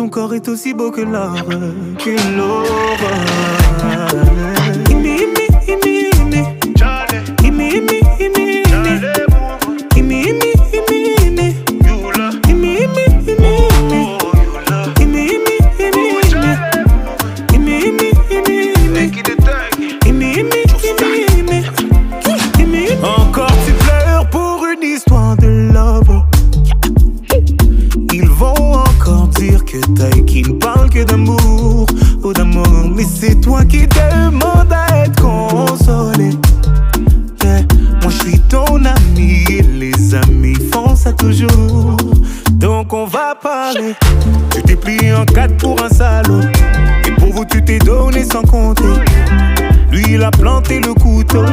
ton corps est aussi beau que l'or, que l'aurore. Encore tu pleures pour une histoire de love. Ils vont encore dire que t'as qui ne parle que d'amour ou d'amour. Mais c'est toi qui demandes à être consolé. Yeah. Moi je suis ton ami et les amis font ça toujours. Donc on va parler. Tu t'es plié en quatre pour un salaud. Et pour vous tu t'es donné sans compter. Lui il a planté le couteau.